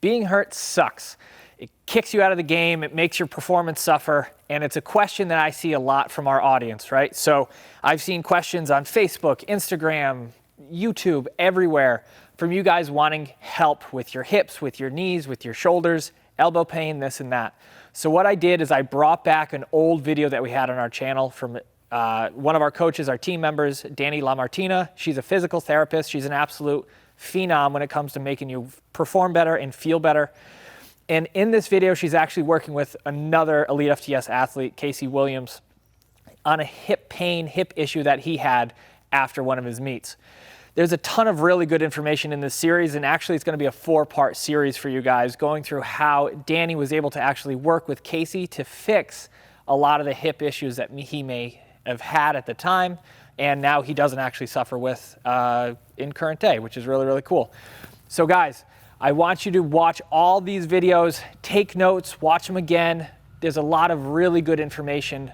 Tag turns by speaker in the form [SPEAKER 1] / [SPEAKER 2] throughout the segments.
[SPEAKER 1] Being hurt sucks. It kicks you out of the game, it makes your performance suffer, and it's a question that I see a lot from our audience, right? So I've seen questions on Facebook, Instagram, YouTube, everywhere from you guys wanting help with your hips, with your knees, with your shoulders, elbow pain, this and that. So what I did is I brought back an old video that we had on our channel from one of our coaches, our team members, Dani LaMartina. She's a physical therapist. She's an absolute phenom when it comes to making you perform better and feel better. And in this video, she's actually working with another Elite FTS athlete, Casy Williams, on a hip pain, hip issue that he had after one of his meets. There's a ton of really good information in this series, and actually it's going to be a 4-part series for you guys, going through how Dani was able to actually work with Casey to fix a lot of the hip issues that he may have had at the time, and now he doesn't actually suffer with in current day, which is really, really cool. So guys, I want you to watch all these videos, take notes, watch them again. There's a lot of really good information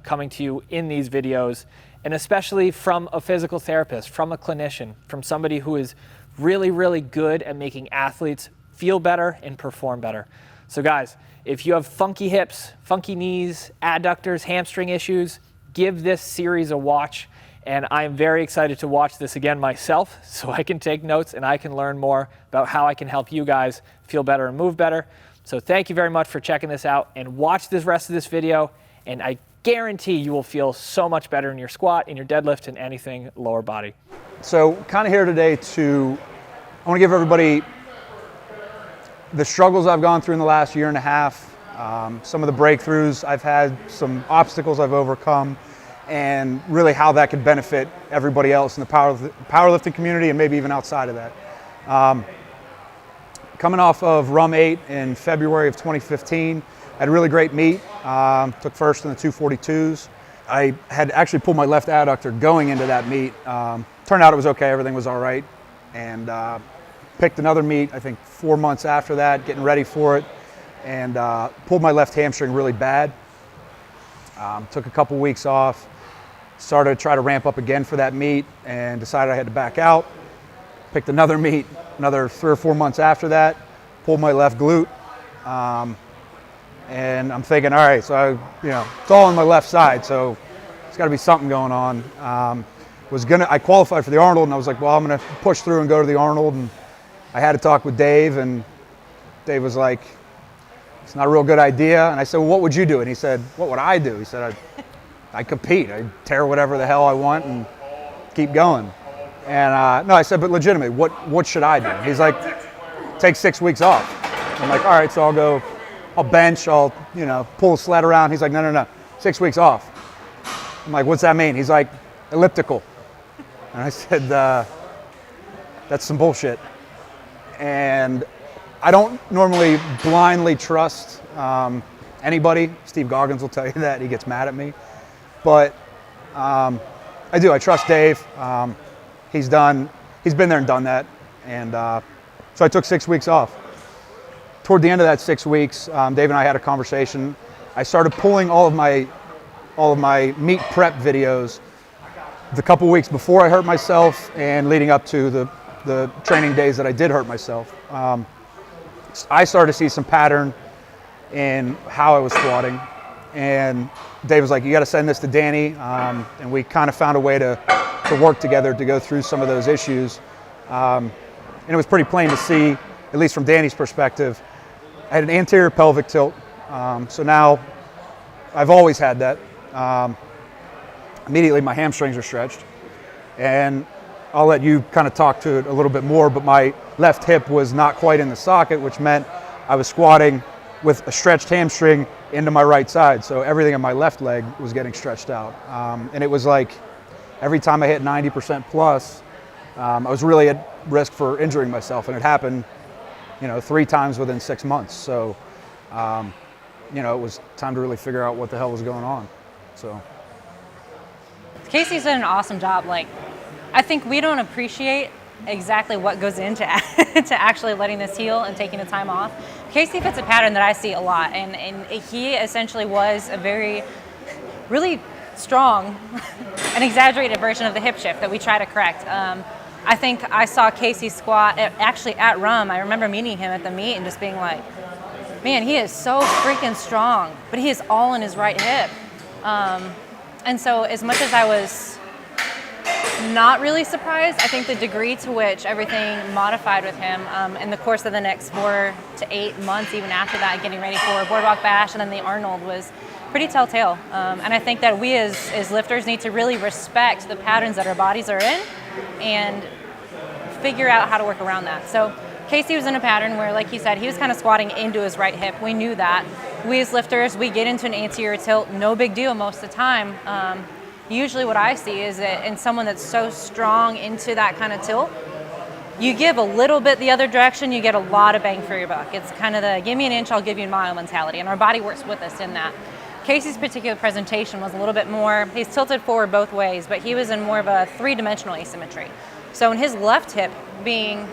[SPEAKER 1] coming to you in these videos, and especially from a physical therapist, from a clinician, from somebody who is really, really good at making athletes feel better and perform better. So guys, if you have funky hips, funky knees, adductors, hamstring issues, give this series a watch. And I'm very excited to watch this again myself so I can take notes and I can learn more about how I can help you guys feel better and move better. So thank you very much for checking this out, and watch the rest of this video, and I guarantee you will feel so much better in your squat, in your deadlift, and anything lower body.
[SPEAKER 2] So kind of here today I want to give everybody the struggles I've gone through in the last year and a half, some of the breakthroughs I've had, some obstacles I've overcome, and really how that could benefit everybody else in the powerlifting community and maybe even outside of that. Coming off of RUM 8 in February of 2015, I had a really great meet, took first in the 242s. I had actually pulled my left adductor going into that meet. Turned out it was okay, everything was all right. And picked another meet, I think 4 months after that, getting ready for it, and pulled my left hamstring really bad. Took a couple weeks off. Started to try to ramp up again for that meet and decided I had to back out. Picked another meet, another 3 or 4 months after that, pulled my left glute. And I'm thinking, all right, so it's all on my left side, so there's gotta be something going on. I qualified for the Arnold, and I was like, well, I'm gonna push through and go to the Arnold. And I had to talk with Dave, and Dave was like, it's not a real good idea. And I said, well, what would you do? And he said, what would I do? He said, I compete. I tear whatever the hell I want and keep going. And no, I said, but legitimately, what should I do? And he's like, take 6 weeks off. I'm like, all right, so I'll bench, I'll pull a sled around. He's like, no, 6 weeks off. I'm like, what's that mean? He's like, elliptical. And I said, that's some bullshit. And I don't normally blindly trust anybody. Steve Goggins will tell you that. He gets mad at me. But I do. I trust Dave. He's been there and done that. And so I took 6 weeks off. Toward the end of that 6 weeks, Dave and I had a conversation. I started pulling all of my meet prep videos the couple weeks before I hurt myself and leading up to the training days that I did hurt myself. I started to see some pattern in how I was squatting, and Dave was like, you got to send this to Dani, and we kind of found a way to work together to go through some of those issues. And it was pretty plain to see, at least from Dani's perspective, I had an anterior pelvic tilt, so now I've always had that. Immediately my hamstrings are stretched, and I'll let you kind of talk to it a little bit more, but my left hip was not quite in the socket, which meant I was squatting with a stretched hamstring into my right side. So everything on my left leg was getting stretched out. And it was like every time I hit 90% plus, I was really at risk for injuring myself. And it happened, 3 times within 6 months. So, it was time to really figure out what the hell was going on. So.
[SPEAKER 3] Casey's done an awesome job. I think we don't appreciate exactly what goes into to actually letting this heal and taking the time off. Casey fits a pattern that I see a lot, and he essentially was a very, really strong, an exaggerated version of the hip shift that we try to correct. I think I saw Casey squat actually at RUM. I remember meeting him at the meet and just being like, man, he is so freaking strong, but he is all in his right hip. And so as much as I was not really surprised, I think the degree to which everything modified with him in the course of the next 4 to 8 months, even after that, getting ready for Boardwalk Bash and then the Arnold, was pretty telltale. And I think that we as lifters need to really respect the patterns that our bodies are in and figure out how to work around that. So Casey was in a pattern where, like he said, he was kind of squatting into his right hip. We knew that. We as lifters, we get into an anterior tilt, no big deal most of the time. Usually what I see is that in someone that's so strong into that kind of tilt, you give a little bit the other direction, you get a lot of bang for your buck. It's kind of the give me an inch, I'll give you a mile mentality, and our body works with us in that. Casey's particular presentation was a little bit more, he's tilted forward both ways, but he was in more of a three-dimensional asymmetry. So in his left hip being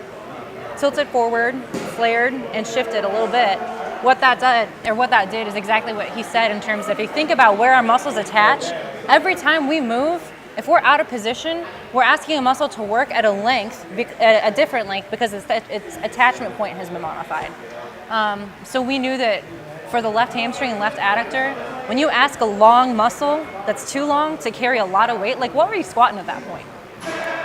[SPEAKER 3] tilted forward, flared, and shifted a little bit, what that did is exactly what he said in terms of, if you think about where our muscles attach, every time we move, if we're out of position, we're asking a muscle to work at a different length because its attachment point has been modified. So we knew that for the left hamstring and left adductor, when you ask a long muscle that's too long to carry a lot of weight, like what were you squatting at that point?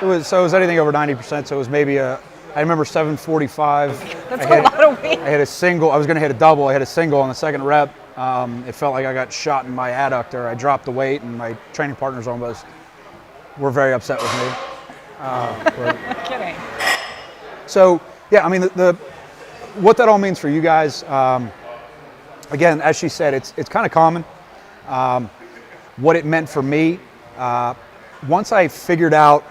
[SPEAKER 2] It was anything over 90%, so it was maybe I remember 745.
[SPEAKER 3] That's a lot of weight.
[SPEAKER 2] I hit a single. I was going to hit a double. I hit a single on the second rep. It felt like I got shot in my adductor. I dropped the weight, and my training partners almost were very upset with me.
[SPEAKER 3] Kidding.
[SPEAKER 2] So, yeah, I mean, what that all means for you guys, again, as she said, it's kind of common. What it meant for me, once I figured out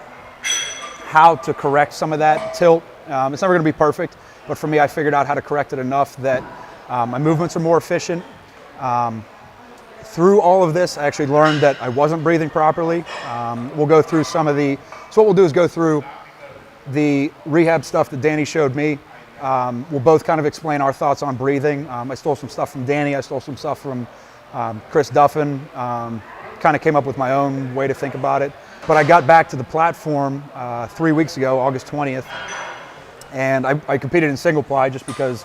[SPEAKER 2] how to correct some of that tilt, it's never going to be perfect, but for me, I figured out how to correct it enough that my movements are more efficient. Through all of this, I actually learned that I wasn't breathing properly. We'll go through so what we'll do is go through the rehab stuff that Dani showed me. We'll both kind of explain our thoughts on breathing. I stole some stuff from Dani. I stole some stuff from Chris Duffin. Kind of came up with my own way to think about it. But I got back to the platform 3 weeks ago, August 20th, and I competed in single ply just because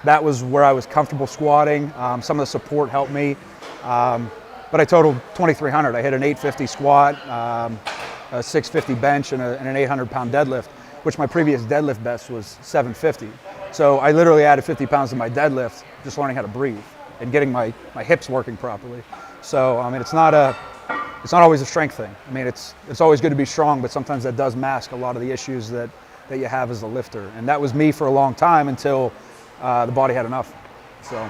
[SPEAKER 2] that was where I was comfortable squatting. Some of the support helped me. But I totaled 2,300. I hit an 850 squat, a 650 bench, and an 800-pound deadlift, which my previous deadlift best was 750. So I literally added 50 pounds to my deadlift, just learning how to breathe and getting my hips working properly. So I mean, it's not always a strength thing. I mean, it's always good to be strong, but sometimes that does mask a lot of the issues that you have as a lifter. And that was me for a long time until the body had enough. So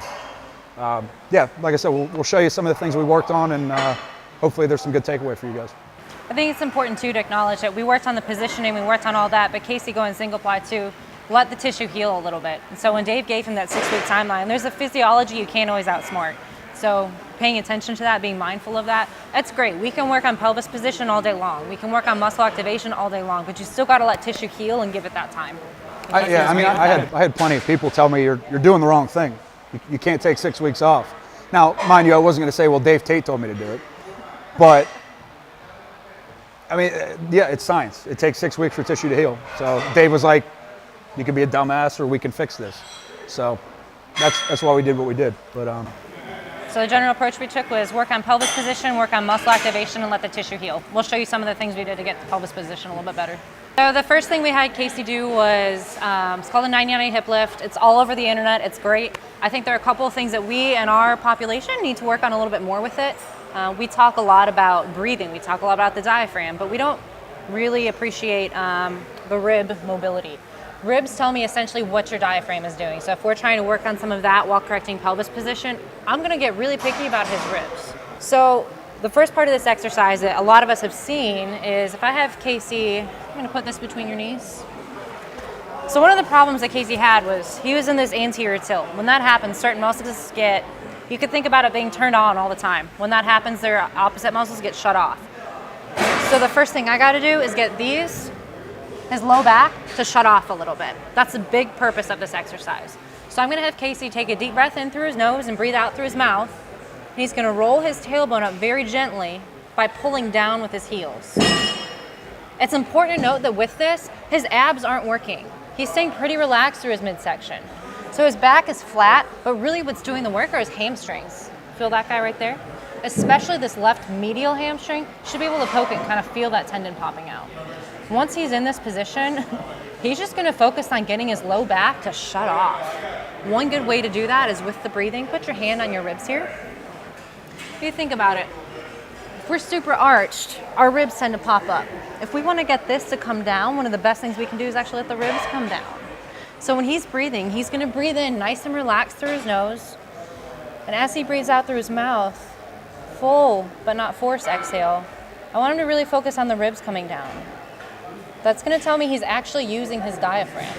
[SPEAKER 2] yeah, like I said, we'll show you some of the things we worked on, and hopefully there's some good takeaway for you guys.
[SPEAKER 3] I think it's important too to acknowledge that we worked on the positioning, we worked on all that, but Casey going single ply too, let the tissue heal a little bit. And so when Dave gave him that 6-week timeline, there's a physiology you can't always outsmart. So paying attention to that, being mindful of that, that's great. We can work on pelvis position all day long. We can work on muscle activation all day long, but you still got to let tissue heal and give it that time.
[SPEAKER 2] I had plenty of people tell me you're doing the wrong thing. You can't take 6 weeks off. Now, mind you, I wasn't going to say, well, Dave Tate told me to do it, but I mean, yeah, it's science. It takes 6 weeks for tissue to heal. So Dave was like, you can be a dumbass or we can fix this. So that's why we did what we did. But
[SPEAKER 3] so the general approach we took was work on pelvis position, work on muscle activation, and let the tissue heal. We'll show you some of the things we did to get the pelvis position a little bit better. So the first thing we had Casey do was, it's called a 90-90 hip lift. It's all over the internet. It's great. I think there are a couple of things that we and our population need to work on a little bit more with it. We talk a lot about breathing. We talk a lot about the diaphragm, but we don't really appreciate the rib mobility. Ribs tell me essentially what your diaphragm is doing. So if we're trying to work on some of that while correcting pelvis position, I'm gonna get really picky about his ribs. So the first part of this exercise that a lot of us have seen is if I have Casey, I'm gonna put this between your knees. So one of the problems that Casey had was he was in this anterior tilt. When that happens, certain muscles you could think about it being turned on all the time. When that happens, their opposite muscles get shut off. So the first thing I gotta do is get his low back to shut off a little bit. That's the big purpose of this exercise. So I'm gonna have Casey take a deep breath in through his nose and breathe out through his mouth. And he's gonna roll his tailbone up very gently by pulling down with his heels. It's important to note that with this, his abs aren't working. He's staying pretty relaxed through his midsection. So his back is flat, but really what's doing the work are his hamstrings. Feel that guy right there? Especially this left medial hamstring, you should be able to poke it and kind of feel that tendon popping out. Once he's in this position, he's just gonna focus on getting his low back to shut off. One good way to do that is with the breathing. Put your hand on your ribs here. If you think about it, if we're super arched, our ribs tend to pop up. If we want to get this to come down, one of the best things we can do is actually let the ribs come down. So when he's breathing, he's going to breathe in nice and relaxed through his nose. And as he breathes out through his mouth, full but not forced exhale, I want him to really focus on the ribs coming down. That's going to tell me he's actually using his diaphragm.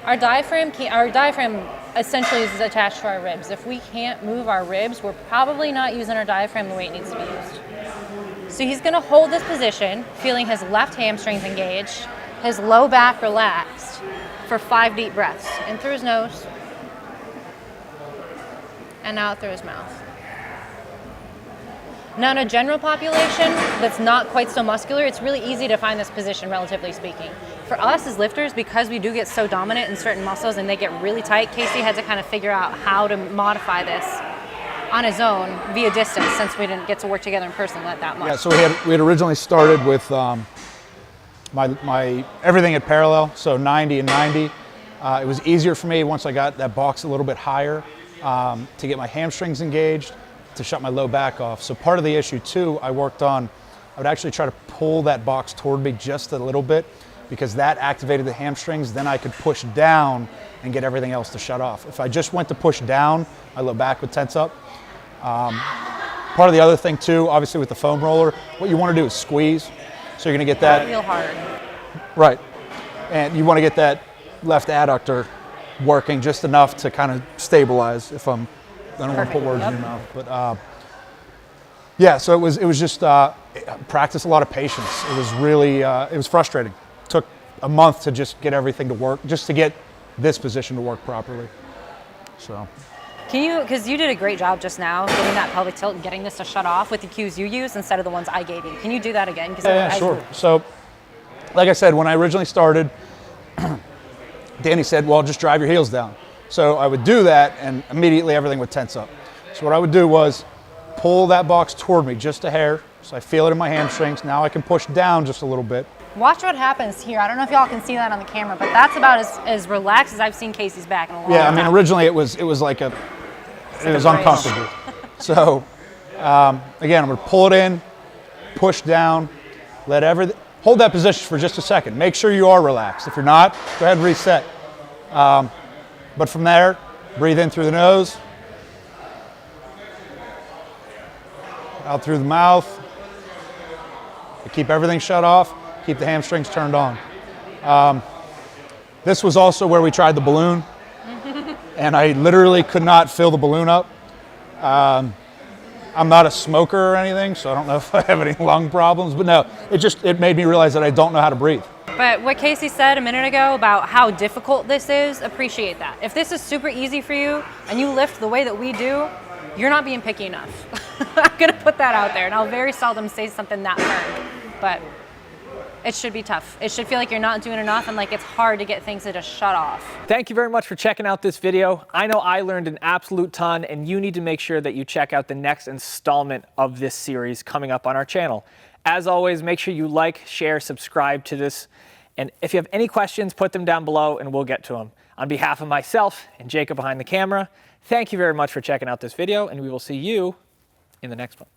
[SPEAKER 3] Our diaphragm essentially is attached to our ribs. If we can't move our ribs, we're probably not using our diaphragm the way it needs to be used. So he's gonna hold this position, feeling his left hamstrings engaged, his low back relaxed, for 5 deep breaths. In through his nose, and out through his mouth. Now in a general population that's not quite so muscular, it's really easy to find this position, relatively speaking. For us as lifters, because we do get so dominant in certain muscles and they get really tight, Casey had to kind of figure out how to modify this on his own via distance, since we didn't get to work together in person that much.
[SPEAKER 2] Yeah, so we had originally started with my everything at parallel, so 90 and 90. It was easier for me once I got that box a little bit higher to get my hamstrings engaged, to shut my low back off. So part of the issue too, I worked on, I would actually try to pull that box toward me just a little bit, because that activated the hamstrings. Then I could push down and get everything else to shut off. If I just went to push down, my low back would tense up. Part of the other thing too, obviously with the foam roller, what you want to do is squeeze. So you're going to get that.
[SPEAKER 3] Real hard.
[SPEAKER 2] Right. And you want to get that left adductor working just enough to kind of stabilize. I don't want to put words in your mouth, but yeah. So it was just practice a lot of patience. It was really it was frustrating. It took a month to just get everything to work, just to get this position to work properly. So.
[SPEAKER 3] Can you, because you did a great job just now getting that pelvic tilt and getting this to shut off with the cues you used instead of the ones I gave you. Can you do that again?
[SPEAKER 2] Yeah, sure. So, like I said, when I originally started, Dani said, well, just drive your heels down. So I would do that and immediately everything would tense up. So what I would do was pull that box toward me just a hair, so I feel it in my hamstrings. Now I can push down just a little bit.
[SPEAKER 3] Watch what happens here. I don't know if y'all can see that on the camera, but that's about as relaxed as I've seen Casey's back in a long time.
[SPEAKER 2] Yeah, I mean, originally it was like it was uncomfortable. So again, I'm gonna pull it in, push down, hold that position for just a second. Make sure you are relaxed. If you're not, go ahead and reset. But from there, breathe in through the nose, out through the mouth. Keep everything shut off. Keep the hamstrings turned on. This was also where we tried the balloon, and I literally could not fill the balloon up. I'm not a smoker or anything, so I don't know if I have any lung problems, but no, it made me realize that I don't know how to breathe.
[SPEAKER 3] But what Casey said a minute ago about how difficult this is, appreciate that. If this is super easy for you and you lift the way that we do, you're not being picky enough. I'm gonna put that out there, and I'll very seldom say something that firm, but it should be tough. It should feel like you're not doing enough and like it's hard to get things to just shut off.
[SPEAKER 1] Thank you very much for checking out this video. I know I learned an absolute ton, and you need to make sure that you check out the next installment of this series coming up on our channel. As always, make sure you like, share, subscribe to this. And if you have any questions, put them down below and we'll get to them. On behalf of myself and Jacob behind the camera, thank you very much for checking out this video, and we will see you in the next one.